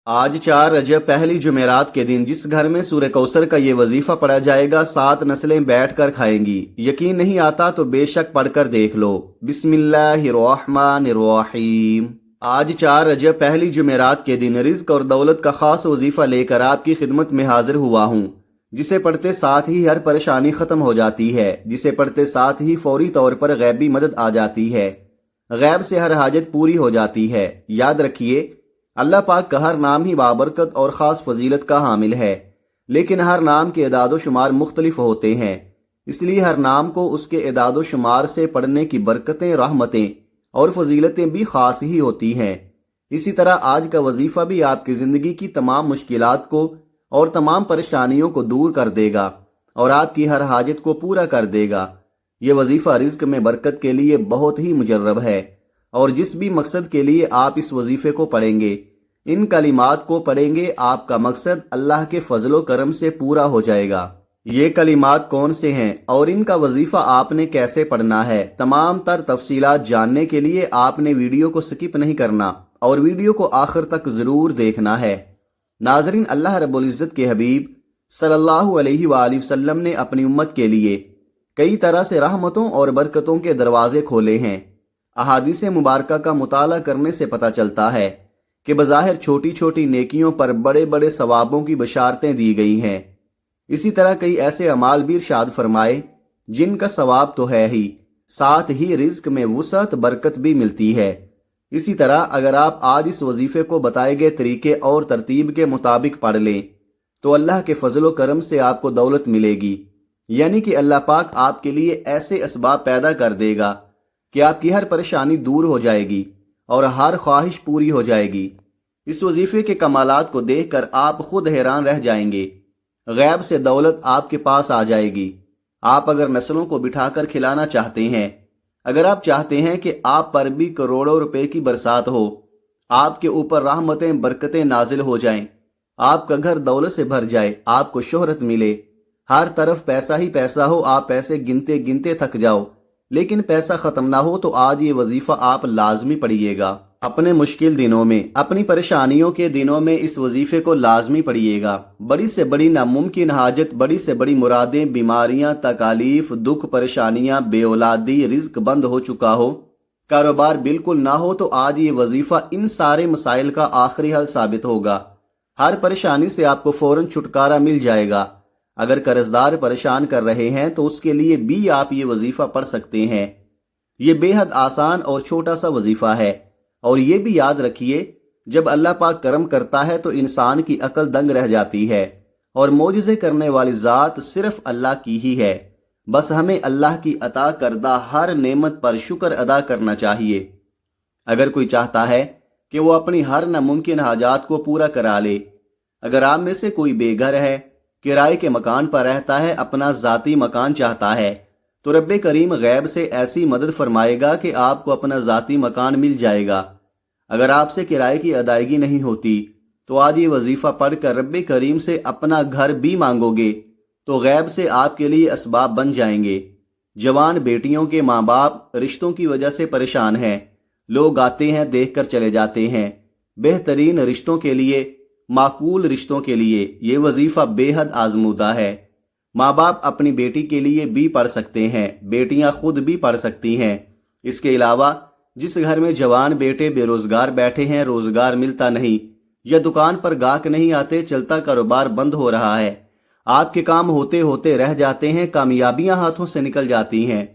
آج 4 رجب پہلی جمعرات کے دن جس گھر میں سورہ کوثر کا یہ وظیفہ پڑھا جائے گا 7 نسلیں بیٹھ کر کھائیں گی۔ یقین نہیں آتا تو بے شک پڑھ کر دیکھ لو۔ بسم اللہ الرحمن الرحیم۔ آج 4 رجب پہلی جمعرات کے دن رزق اور دولت کا خاص وظیفہ لے کر آپ کی خدمت میں حاضر ہوا ہوں، جسے پڑھتے ساتھ ہی ہر پریشانی ختم ہو جاتی ہے، جسے پڑھتے ساتھ ہی فوری طور پر غیبی مدد آ جاتی ہے، غیب سے ہر حاجت پوری ہو جاتی ہے۔ یاد رکھیے، اللہ پاک کا ہر نام ہی بابرکت اور خاص فضیلت کا حامل ہے، لیکن ہر نام کے اعداد و شمار مختلف ہوتے ہیں، اس لیے ہر نام کو اس کے اعداد و شمار سے پڑھنے کی برکتیں، رحمتیں اور فضیلتیں بھی خاص ہی ہوتی ہیں۔ اسی طرح آج کا وظیفہ بھی آپ کی زندگی کی تمام مشکلات کو اور تمام پریشانیوں کو دور کر دے گا اور آپ کی ہر حاجت کو پورا کر دے گا۔ یہ وظیفہ رزق میں برکت کے لیے بہت ہی مجرب ہے، اور جس بھی مقصد کے لیے آپ اس وظیفے کو پڑھیں گے، ان کلمات کو پڑھیں گے، آپ کا مقصد اللہ کے فضل و کرم سے پورا ہو جائے گا۔ یہ کلمات کون سے ہیں اور ان کا وظیفہ آپ نے کیسے پڑھنا ہے، تمام تر تفصیلات جاننے کے لیے آپ نے ویڈیو کو سکپ نہیں کرنا اور ویڈیو کو آخر تک ضرور دیکھنا ہے۔ ناظرین، اللہ رب العزت کے حبیب صلی اللہ علیہ وآلہ وسلم نے اپنی امت کے لیے کئی طرح سے رحمتوں اور برکتوں کے دروازے کھولے ہیں۔ احادیث مبارکہ کا مطالعہ کرنے سے پتہ چلتا ہے کہ بظاہر چھوٹی چھوٹی نیکیوں پر بڑے بڑے ثوابوں کی بشارتیں دی گئی ہیں۔ اسی طرح کئی ایسے اعمال بھی ارشاد فرمائے جن کا ثواب تو ہے ہی، ساتھ ہی رزق میں وسعت، برکت بھی ملتی ہے۔ اسی طرح اگر آپ آج اس وظیفے کو بتائے گئے طریقے اور ترتیب کے مطابق پڑھ لیں تو اللہ کے فضل و کرم سے آپ کو دولت ملے گی، یعنی کہ اللہ پاک آپ کے لیے ایسے اسباب پیدا کر دے گا کہ آپ کی ہر پریشانی دور ہو جائے گی اور ہر خواہش پوری ہو جائے گی۔ اس وظیفے کے کمالات کو دیکھ کر آپ خود حیران رہ جائیں گے۔ غیب سے دولت آپ کے پاس آ جائے گی۔ آپ اگر نسلوں کو بٹھا کر کھلانا چاہتے ہیں، اگر آپ چاہتے ہیں کہ آپ پر بھی کروڑوں روپے کی برسات ہو، آپ کے اوپر رحمتیں، برکتیں نازل ہو جائیں، آپ کا گھر دولت سے بھر جائے، آپ کو شہرت ملے، ہر طرف پیسہ ہی پیسہ ہو، آپ پیسے گنتے گنتے تھک جاؤ لیکن پیسہ ختم نہ ہو، تو آج یہ وظیفہ آپ لازمی پڑھیے گا۔ اپنے مشکل دنوں میں، اپنی پریشانیوں کے دنوں میں اس وظیفے کو لازمی پڑھیے گا۔ بڑی سے بڑی ناممکن حاجت، بڑی سے بڑی مرادیں، بیماریاں، تکالیف، دکھ، پریشانیاں، بے اولادی، رزق بند ہو چکا ہو، کاروبار بالکل نہ ہو، تو آج یہ وظیفہ ان سارے مسائل کا آخری حل ثابت ہوگا۔ ہر پریشانی سے آپ کو فوراً چھٹکارا مل جائے گا۔ اگر قرضدار پریشان کر رہے ہیں تو اس کے لیے بھی آپ یہ وظیفہ پڑھ سکتے ہیں۔ یہ بے حد آسان اور چھوٹا سا وظیفہ ہے، اور یہ بھی یاد رکھیے، جب اللہ پاک کرم کرتا ہے تو انسان کی عقل دنگ رہ جاتی ہے، اور معجزے کرنے والی ذات صرف اللہ کی ہی ہے۔ بس ہمیں اللہ کی عطا کردہ ہر نعمت پر شکر ادا کرنا چاہیے۔ اگر کوئی چاہتا ہے کہ وہ اپنی ہر ناممکن حاجات کو پورا کرا لے، اگر آپ میں سے کوئی بے گھر ہے، کرائے کے مکان پر رہتا ہے، اپنا ذاتی مکان چاہتا ہے، تو رب کریم غیب سے ایسی مدد فرمائے گا کہ آپ کو اپنا ذاتی مکان مل جائے گا۔ اگر آپ سے کرائے کی ادائیگی نہیں ہوتی تو آج یہ وظیفہ پڑھ کر رب کریم سے اپنا گھر بھی مانگو گے تو غیب سے آپ کے لیے اسباب بن جائیں گے۔ جوان بیٹیوں کے ماں باپ رشتوں کی وجہ سے پریشان ہیں، لوگ آتے ہیں، دیکھ کر چلے جاتے ہیں۔ بہترین رشتوں کے لیے، معقول رشتوں کے لیے یہ وظیفہ بے حد آزمودہ ہے۔ ماں باپ اپنی بیٹی کے لیے بھی پڑھ سکتے ہیں، بیٹیاں خود بھی پڑھ سکتی ہیں۔ اس کے علاوہ جس گھر میں جوان بیٹے بے روزگار بیٹھے ہیں، روزگار ملتا نہیں، یا دکان پر گاہک نہیں آتے، چلتا کاروبار بند ہو رہا ہے، آپ کے کام ہوتے ہوتے رہ جاتے ہیں، کامیابیاں ہاتھوں سے نکل جاتی ہیں،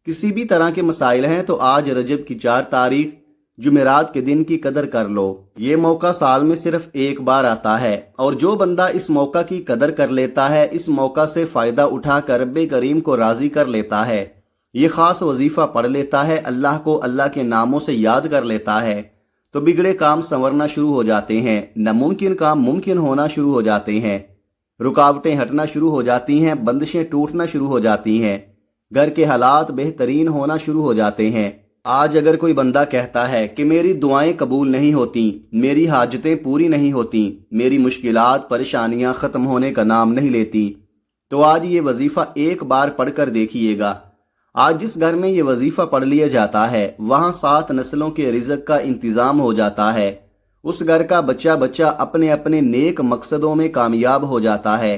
کسی بھی طرح کے مسائل ہیں، تو آج رجب کی 4 تاریخ جمعرات کے دن کی قدر کر لو۔ یہ موقع سال میں صرف ایک بار آتا ہے، اور جو بندہ اس موقع کی قدر کر لیتا ہے، اس موقع سے فائدہ اٹھا کر رب کریم کو راضی کر لیتا ہے، یہ خاص وظیفہ پڑھ لیتا ہے، اللہ کو اللہ کے ناموں سے یاد کر لیتا ہے، تو بگڑے کام سنورنا شروع ہو جاتے ہیں، ناممکن کام ممکن ہونا شروع ہو جاتے ہیں، رکاوٹیں ہٹنا شروع ہو جاتی ہیں، بندشیں ٹوٹنا شروع ہو جاتی ہیں، گھر کے حالات بہترین ہونا شروع ہو جاتے ہیں۔ آج اگر کوئی بندہ کہتا ہے کہ میری دعائیں قبول نہیں ہوتی، میری حاجتیں پوری نہیں ہوتی، میری مشکلات، پریشانیاں ختم ہونے کا نام نہیں لیتی، تو آج یہ وظیفہ ایک بار پڑھ کر دیکھیے گا۔ آج جس گھر میں یہ وظیفہ پڑھ لیا جاتا ہے، وہاں 7 نسلوں کے رزق کا انتظام ہو جاتا ہے، اس گھر کا بچہ بچہ اپنے اپنے نیک مقصدوں میں کامیاب ہو جاتا ہے۔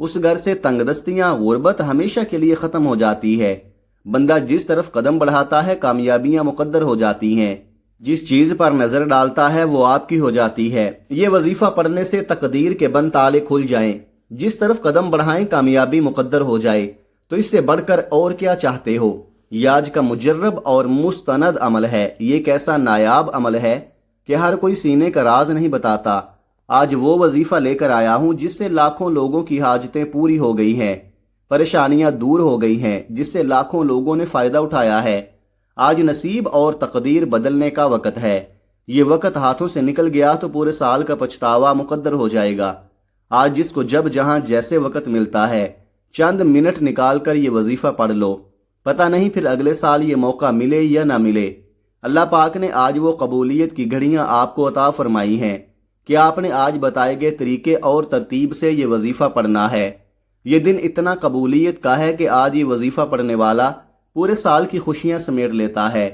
اس گھر سے تنگ دستیاں، غربت ہمیشہ کے لیے ختم ہو جاتی ہے۔ بندہ جس طرف قدم بڑھاتا ہے کامیابیاں مقدر ہو جاتی ہیں۔ جس چیز پر نظر ڈالتا ہے وہ آپ کی ہو جاتی ہے۔ یہ وظیفہ پڑھنے سے تقدیر کے بند تالے کھل جائیں۔ جس طرف قدم بڑھائیں کامیابی مقدر ہو جائے، تو اس سے بڑھ کر اور کیا چاہتے ہو؟ یہ آج کا مجرب اور مستند عمل ہے۔ یہ ایک ایسا نایاب عمل ہے کہ ہر کوئی سینے کا راز نہیں بتاتا۔ آج وہ وظیفہ لے کر آیا ہوں جس سے لاکھوں لوگوں کی حاجتیں پوری ہو گئی ہیں، پریشانیاں دور ہو گئی ہیں، جس سے لاکھوں لوگوں نے فائدہ اٹھایا ہے۔ آج نصیب اور تقدیر بدلنے کا وقت ہے۔ یہ وقت ہاتھوں سے نکل گیا تو پورے سال کا پچھتاوا مقدر ہو جائے گا۔ آج جس کو جب جہاں جیسے وقت ملتا ہے، چند منٹ نکال کر یہ وظیفہ پڑھ لو، پتہ نہیں پھر اگلے سال یہ موقع ملے یا نہ ملے۔ اللہ پاک نے آج وہ قبولیت کی گھڑیاں آپ کو عطا فرمائی ہیں کہ آپ نے آج بتائے گئے طریقے اور ترتیب سے یہ وظیفہ پڑھنا ہے۔ یہ دن اتنا قبولیت کا ہے کہ آج یہ وظیفہ پڑھنے والا پورے سال کی خوشیاں سمیٹ لیتا ہے۔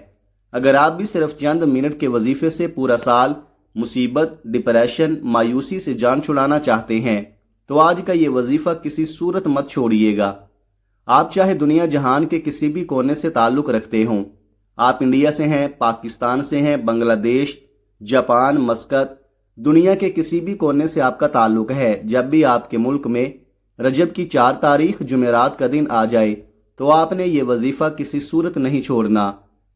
اگر آپ بھی صرف چند منٹ کے وظیفے سے پورا سال مصیبت، ڈپریشن، مایوسی سے جان چھڑانا چاہتے ہیں تو آج کا یہ وظیفہ کسی صورت مت چھوڑیے گا۔ آپ چاہے دنیا جہان کے کسی بھی کونے سے تعلق رکھتے ہوں، آپ انڈیا سے ہیں، پاکستان سے ہیں، بنگلہ دیش، جاپان، مسقط، دنیا کے کسی بھی کونے سے آپ کا تعلق ہے، جب بھی آپ کے ملک میں رجب کی 4 تاریخ جمعرات کا دن آ جائے تو آپ نے یہ وظیفہ کسی صورت نہیں چھوڑنا۔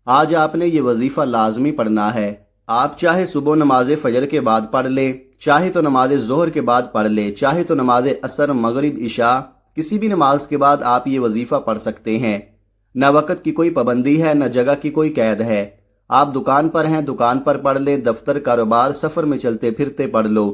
آج آپ نے یہ وظیفہ لازمی پڑھنا ہے۔ آپ چاہے صبح نماز فجر کے بعد پڑھ لیں، چاہے تو نماز ظہر کے بعد پڑھ لیں، چاہے تو نماز عصر، مغرب، عشاء، کسی بھی نماز کے بعد آپ یہ وظیفہ پڑھ سکتے ہیں۔ نہ وقت کی کوئی پابندی ہے، نہ جگہ کی کوئی قید ہے۔ آپ دکان پر ہیں، دکان پر پڑھ لیں، دفتر، کاروبار، سفر میں چلتے پھرتے پڑھ لو،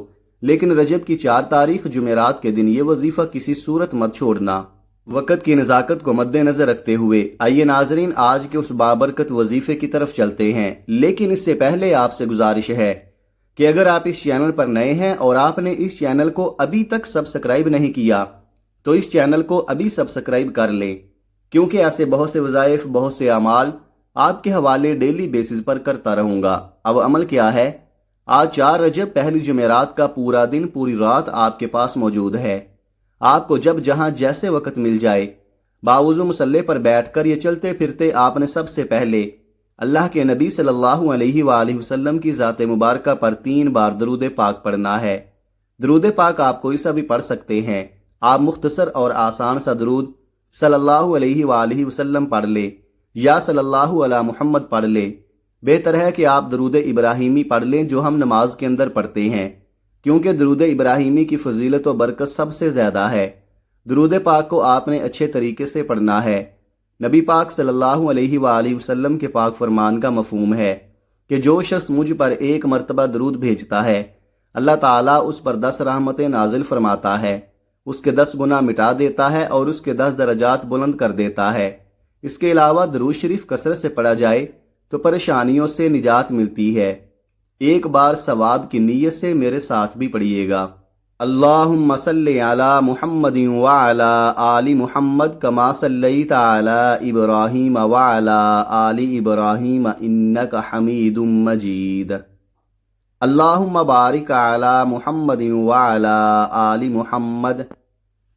لیکن رجب کی 4 تاریخ جمعرات کے دن یہ وظیفہ کسی صورت مت چھوڑنا۔ وقت کی نزاکت کو مد نظر رکھتے ہوئے آئیے ناظرین آج کے اس بابرکت وظیفے کی طرف چلتے ہیں، لیکن اس سے پہلے آپ سے گزارش ہے کہ اگر آپ اس چینل پر نئے ہیں اور آپ نے اس چینل کو ابھی تک سبسکرائب نہیں کیا تو اس چینل کو ابھی سبسکرائب کر لیں، کیونکہ ایسے بہت سے وظائف، بہت سے اعمال آپ کے حوالے ڈیلی بیسز پر کرتا رہوں گا۔ اب عمل کیا ہے؟ آج 4 رجب پہلی جمعرات کا پورا دن، پوری رات آپ کے پاس موجود ہے۔ آپ کو جب جہاں جیسے وقت مل جائے، باوضو مصلی پر بیٹھ کر یہ چلتے پھرتے آپ نے سب سے پہلے اللہ کے نبی صلی اللہ علیہ وآلہ وسلم کی ذات مبارکہ پر 3 بار درود پاک پڑھنا ہے۔ درود پاک آپ کوئی سا بھی پڑھ سکتے ہیں۔ آپ مختصر اور آسان سا درود صلی اللہ علیہ وآلہ وسلم پڑھ لے یا صلی اللہ علی محمد پڑھ لے۔ بہتر ہے کہ آپ درود ابراہیمی پڑھ لیں جو ہم نماز کے اندر پڑھتے ہیں، کیونکہ درود ابراہیمی کی فضیلت و برکت سب سے زیادہ ہے۔ درود پاک کو آپ نے اچھے طریقے سے پڑھنا ہے۔ نبی پاک صلی اللہ علیہ وآلہ وسلم کے پاک فرمان کا مفہوم ہے کہ جو شخص مجھ پر 1 مرتبہ درود بھیجتا ہے، اللہ تعالیٰ اس پر 10 رحمتیں نازل فرماتا ہے، اس کے 10 گناہ مٹا دیتا ہے اور اس کے 10 درجات بلند کر دیتا ہے۔ اس کے علاوہ درود شریف کثرت سے پڑھا جائے تو پریشانیوں سے نجات ملتی ہے۔ ایک بار ثواب کی نیت سے میرے ساتھ بھی پڑھیے گا۔ اللہم صلی علی محمد وعلی آل محمد کما صلیت علی ابراہیم وعلی آل ابراہیم انک حمید مجید۔ اللہم بارک علی محمد وعلی آل محمد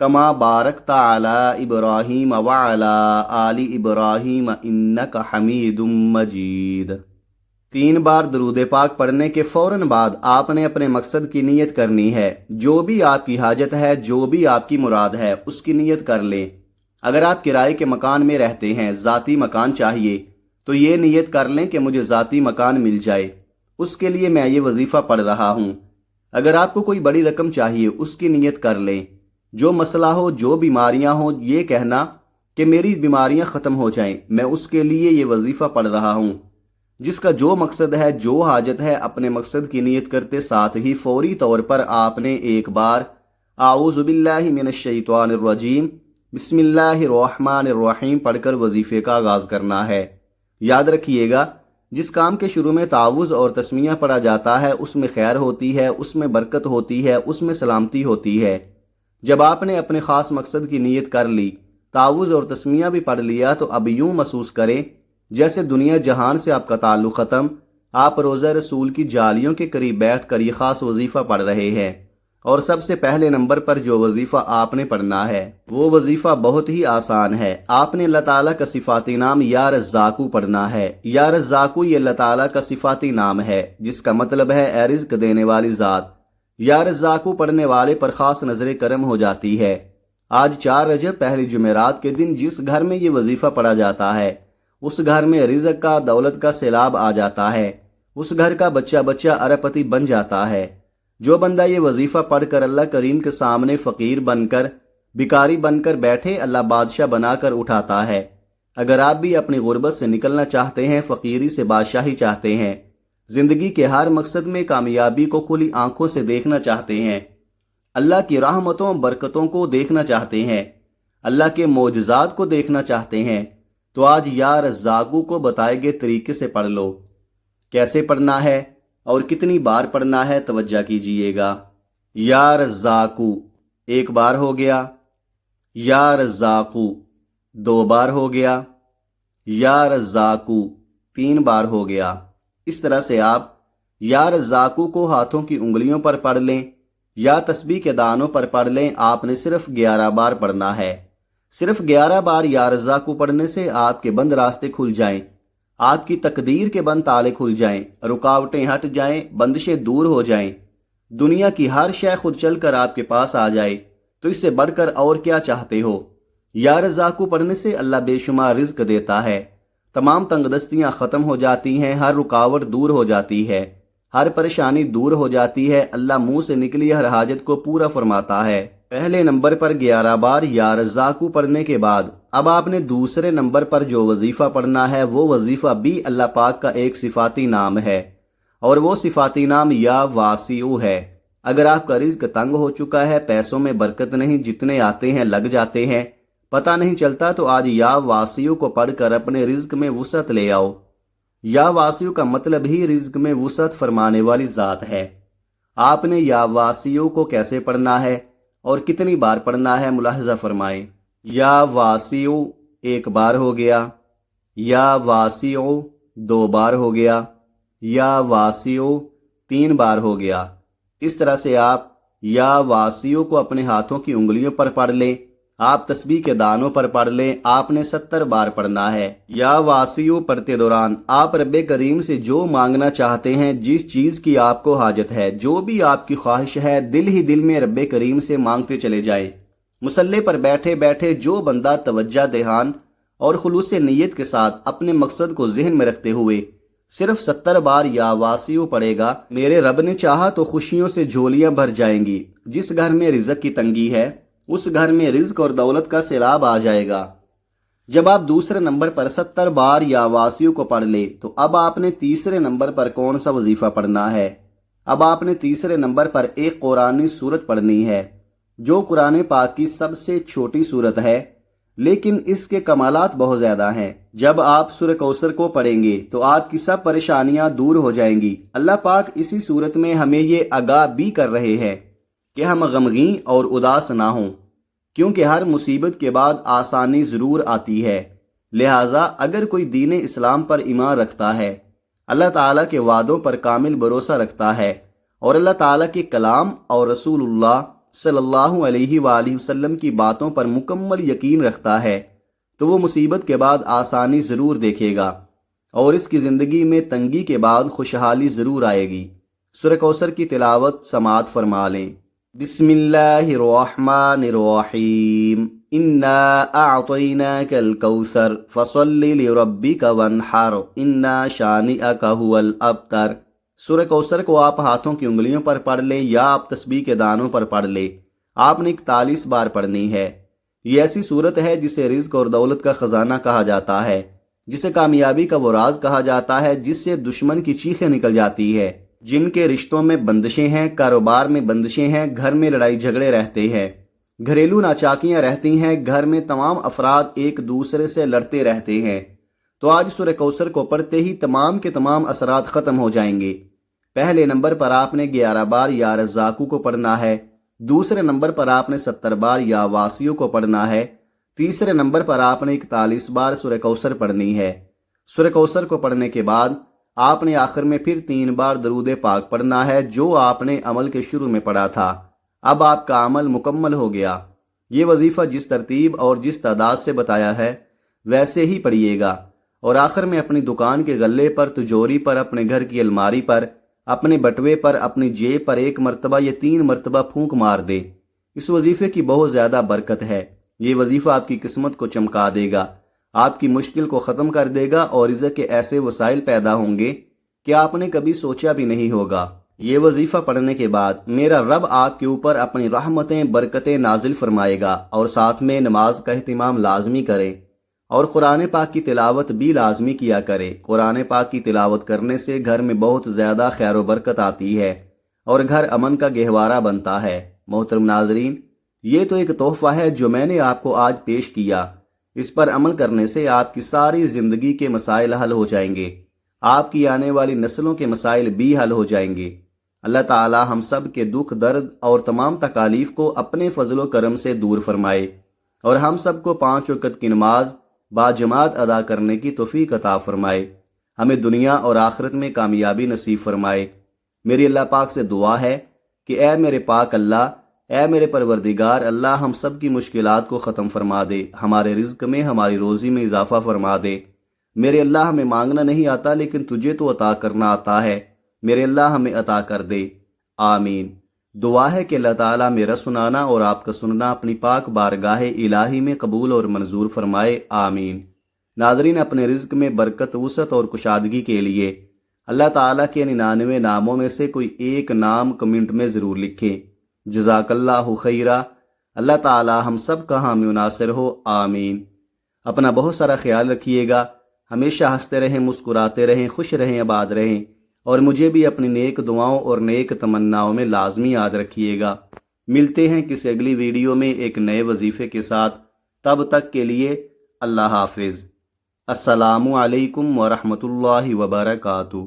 کما بارکت علی ابراہیم وعلی آل ابراہیم انک حمید مجید۔ 3 بار درود پاک پڑھنے کے فوراً بعد آپ نے اپنے مقصد کی نیت کرنی ہے۔ جو بھی آپ کی حاجت ہے، جو بھی آپ کی مراد ہے، اس کی نیت کر لیں۔ اگر آپ کرائے کے مکان میں رہتے ہیں، ذاتی مکان چاہیے، تو یہ نیت کر لیں کہ مجھے ذاتی مکان مل جائے، اس کے لیے میں یہ وظیفہ پڑھ رہا ہوں۔ اگر آپ کو کوئی بڑی رقم چاہیے، اس کی نیت کر لیں۔ جو مسئلہ ہو، جو بیماریاں ہوں، یہ کہنا کہ میری بیماریاں ختم ہو جائیں، میں اس کے لیے یہ وظیفہ پڑھ رہا ہوں۔ جس کا جو مقصد ہے، جو حاجت ہے، اپنے مقصد کی نیت کرتے ساتھ ہی فوری طور پر آپ نے ایک بار اعوذ باللہ من الشیطان الرجیم بسم اللہ الرحمن الرحیم پڑھ کر وظیفے کا آغاز کرنا ہے۔ یاد رکھیے گا، جس کام کے شروع میں تعوذ اور تسمیہ پڑھا جاتا ہے، اس میں خیر ہوتی ہے، اس میں برکت ہوتی ہے، اس میں سلامتی ہوتی ہے۔ جب آپ نے اپنے خاص مقصد کی نیت کر لی، تعوذ اور تسمیہ بھی پڑھ لیا، تو اب یوں محسوس کریں جیسے دنیا جہان سے آپ کا تعلق ختم، آپ روزہ رسول کی جالیوں کے قریب بیٹھ کر یہ خاص وظیفہ پڑھ رہے ہیں، اور سب سے پہلے نمبر پر جو وظیفہ آپ نے پڑھنا ہے وہ وظیفہ بہت ہی آسان ہے۔ آپ نے اللہ تعالیٰ کا صفاتی نام یا رزاقو پڑھنا ہے۔ یا رزاقو یہ اللہ تعالیٰ کا صفاتی نام ہے، جس کا مطلب ہے اے رزق دینے والی ذات۔ یا رزاقو پڑھنے والے پر خاص نظر کرم ہو جاتی ہے۔ آج 4 رجب پہلی جمعرات کے دن جس گھر میں یہ وظیفہ پڑھا جاتا ہے اس گھر میں رزق کا، دولت کا سیلاب آ جاتا ہے، اس گھر کا بچہ بچہ اربپتی بن جاتا ہے۔ جو بندہ یہ وظیفہ پڑھ کر اللہ کریم کے سامنے فقیر بن کر، بھکاری بن کر بیٹھے، اللہ بادشاہ بنا کر اٹھاتا ہے۔ اگر آپ بھی اپنی غربت سے نکلنا چاہتے ہیں، فقیری سے بادشاہی چاہتے ہیں، زندگی کے ہر مقصد میں کامیابی کو کھلی آنکھوں سے دیکھنا چاہتے ہیں، اللہ کی رحمتوں برکتوں کو دیکھنا چاہتے ہیں، اللہ کے معجزات کو دیکھنا چاہتے ہیں، تو آج یا رزاقو کو بتائے گئے طریقے سے پڑھ لو۔ کیسے پڑھنا ہے اور کتنی بار پڑھنا ہے، توجہ کیجئے گا۔ یا رزاقو 1 بار ہو گیا، یا رزاقو 2 بار ہو گیا، یا رزاقو 3 بار ہو گیا۔ اس طرح سے آپ یا رزاقو کو ہاتھوں کی انگلیوں پر پڑھ لیں یا تسبیح کے دانوں پر پڑھ لیں۔ آپ نے صرف 11 بار پڑھنا ہے۔ صرف 11 بار یا رزاقو پڑھنے سے آپ کے بند راستے کھل جائیں، آپ کی تقدیر کے بند تالے کھل جائیں، رکاوٹیں ہٹ جائیں، بندشیں دور ہو جائیں، دنیا کی ہر شے خود چل کر آپ کے پاس آ جائے، تو اس سے بڑھ کر اور کیا چاہتے ہو؟ یا رزاقو پڑھنے سے اللہ بے شمار رزق دیتا ہے، تمام تنگ دستیاں ختم ہو جاتی ہیں، ہر رکاوٹ دور ہو جاتی ہے، ہر پریشانی دور ہو جاتی ہے، اللہ منہ سے نکلی ہر حاجت کو پورا فرماتا ہے۔ پہلے نمبر پر 11 بار یا رزاقو پڑھنے کے بعد اب آپ نے دوسرے نمبر پر جو وظیفہ پڑھنا ہے وہ وظیفہ بھی اللہ پاک کا ایک صفاتی نام ہے، اور وہ صفاتی نام یا واسیع ہے۔ اگر آپ کا رزق تنگ ہو چکا ہے، پیسوں میں برکت نہیں، جتنے آتے ہیں لگ جاتے ہیں، پتہ نہیں چلتا، تو آج یا واسیع کو پڑھ کر اپنے رزق میں وسعت لے آؤ۔ یا واسیع کا مطلب ہی رزق میں وسعت فرمانے والی ذات ہے۔ آپ نے یا واسیع کو کیسے پڑھنا ہے اور کتنی بار پڑھنا ہے، ملاحظہ فرمائیں۔ یا واسیع 1 بار ہو گیا، یا واسیع 2 بار ہو گیا، یا واسیع 3 بار ہو گیا۔ اس طرح سے آپ یا واسیع کو اپنے ہاتھوں کی انگلیوں پر پڑھ لیں، آپ تسبیح کے دانوں پر پڑھ لیں، آپ نے 70 بار پڑھنا ہے۔ یا واسیع پڑھتے دوران آپ رب کریم سے جو مانگنا چاہتے ہیں، جس چیز کی آپ کو حاجت ہے، جو بھی آپ کی خواہش ہے، دل ہی دل میں رب کریم سے مانگتے چلے جائیں۔ مصلی پر بیٹھے بیٹھے جو بندہ توجہ دھیان اور خلوص نیت کے ساتھ اپنے مقصد کو ذہن میں رکھتے ہوئے صرف 70 بار یا واسیع پڑھے گا، میرے رب نے چاہا تو خوشیوں سے جھولیاں بھر جائیں گی۔ جس گھر میں رزق کی تنگی ہے اس گھر میں رزق اور دولت کا سیلاب آ جائے گا۔ جب آپ دوسرے نمبر پر 70 بار یا واسیع کو پڑھ لے تو اب آپ نے تیسرے نمبر پر کون سا وظیفہ پڑھنا ہے؟ اب آپ نے تیسرے نمبر پر ایک قرآنی سورت پڑھنی ہے، جو قرآن پاک کی سب سے چھوٹی سورت ہے، لیکن اس کے کمالات بہت زیادہ ہیں۔ جب آپ سورہ کوثر کو پڑھیں گے تو آپ کی سب پریشانیاں دور ہو جائیں گی۔ اللہ پاک اسی سورت میں ہمیں یہ آگاہ بھی کر رہے ہیں کہ ہم غمگین اور اداس نہ ہوں، کیونکہ ہر مصیبت کے بعد آسانی ضرور آتی ہے۔ لہٰذا اگر کوئی دین اسلام پر ایمان رکھتا ہے، اللہ تعالیٰ کے وعدوں پر کامل بھروسہ رکھتا ہے، اور اللہ تعالیٰ کے کلام اور رسول اللہ صلی اللہ علیہ وآلہ وسلم کی باتوں پر مکمل یقین رکھتا ہے، تو وہ مصیبت کے بعد آسانی ضرور دیکھے گا، اور اس کی زندگی میں تنگی کے بعد خوشحالی ضرور آئے گی۔ سورہ کوثر کی تلاوت سماعت فرما لیں۔ بسم اللہ الرحمن الرحیم، انا اعطیناک الکوثر فصل لربک وانحر ان شانئک ھو الابتر۔ سورہ کوثر کو آپ ہاتھوں کی انگلیوں پر پڑھ لیں یا آپ تسبیح کے دانوں پر پڑھ لیں۔ آپ نے 41 بار پڑھنی ہے۔ یہ ایسی صورت ہے جسے رزق اور دولت کا خزانہ کہا جاتا ہے، جسے کامیابی کا وہ راز کہا جاتا ہے جس سے دشمن کی چیخیں نکل جاتی ہے، جن کے رشتوں میں بندشیں ہیں، کاروبار میں بندشیں ہیں، گھر میں لڑائی جھگڑے رہتے ہیں، گھریلو ناچاکیاں رہتی ہیں، گھر میں تمام افراد ایک دوسرے سے لڑتے رہتے ہیں۔ تو آج سورہ کوثر کو پڑھتے ہی تمام کے تمام اثرات ختم ہو جائیں گے۔ پہلے نمبر پر آپ نے 11 بار یا رزاقو کو پڑھنا ہے، دوسرے نمبر پر آپ نے 70 بار یا واسیع کو پڑھنا ہے، تیسرے نمبر پر آپ نے 41 بار سورہ کوثر پڑھنی ہے۔ سورہ کوثر کو پڑھنے کے بعد آپ نے آخر میں پھر 3 بار درود پاک پڑھنا ہے جو آپ نے عمل کے شروع میں پڑھا تھا۔ اب آپ کا عمل مکمل ہو گیا۔ یہ وظیفہ جس ترتیب اور جس تعداد سے بتایا ہے ویسے ہی پڑھیے گا، اور آخر میں اپنی دکان کے غلے پر، تجوری پر، اپنے گھر کی الماری پر، اپنے بٹوے پر، اپنی جیب پر 1 مرتبہ یا 3 مرتبہ پھونک مار دے۔ اس وظیفے کی بہت زیادہ برکت ہے۔ یہ وظیفہ آپ کی قسمت کو چمکا دے گا، آپ کی مشکل کو ختم کر دے گا، اور رزق کے ایسے وسائل پیدا ہوں گے کہ آپ نے کبھی سوچا بھی نہیں ہوگا۔ یہ وظیفہ پڑھنے کے بعد میرا رب آپ کے اوپر اپنی رحمتیں، برکتیں نازل فرمائے گا، اور ساتھ میں نماز کا اہتمام لازمی کریں، اور قرآن پاک کی تلاوت بھی لازمی کیا کرے۔ قرآن پاک کی تلاوت کرنے سے گھر میں بہت زیادہ خیر و برکت آتی ہے، اور گھر امن کا گہوارہ بنتا ہے۔ محترم ناظرین، یہ تو ایک تحفہ ہے جو میں نے آپ کو آج پیش کیا۔ اس پر عمل کرنے سے آپ کی ساری زندگی کے مسائل حل ہو جائیں گے، آپ کی آنے والی نسلوں کے مسائل بھی حل ہو جائیں گے۔ اللہ تعالی ہم سب کے دکھ، درد اور تمام تکالیف کو اپنے فضل و کرم سے دور فرمائے، اور ہم سب کو 5 وقت کی نماز باجماعت ادا کرنے کی توفیق عطا فرمائے۔ ہمیں دنیا اور آخرت میں کامیابی نصیب فرمائے۔ میری اللہ پاک سے دعا ہے کہ اے میرے پاک اللہ، اے میرے پروردگار اللہ، ہم سب کی مشکلات کو ختم فرما دے، ہمارے رزق میں، ہماری روزی میں اضافہ فرما دے۔ میرے اللہ، ہمیں مانگنا نہیں آتا لیکن تجھے تو عطا کرنا آتا ہے، میرے اللہ ہمیں عطا کر دے۔ آمین۔ دعا ہے کہ اللہ تعالیٰ میرا سنانا اور آپ کا سننا اپنی پاک بارگاہ الہی میں قبول اور منظور فرمائے۔ آمین۔ ناظرین، اپنے رزق میں برکت، وسعت اور کشادگی کے لیے اللہ تعالیٰ کے 99 ناموں میں سے کوئی ایک نام کمنٹ میں ضرور لکھیں۔ جزاک اللہ خیرہ۔ اللہ تعالیٰ ہم سب کا حامی و ناصر ہو۔ آمین۔ اپنا بہت سارا خیال رکھیے گا، ہمیشہ ہنستے رہیں، مسکراتے رہیں، خوش رہیں، آباد رہیں، اور مجھے بھی اپنی نیک دعاؤں اور نیک تمناؤں میں لازمی یاد رکھیے گا۔ ملتے ہیں کسی اگلی ویڈیو میں ایک نئے وظیفے کے ساتھ، تب تک کے لیے اللہ حافظ۔ السلام علیکم ورحمۃ اللہ وبرکاتہ۔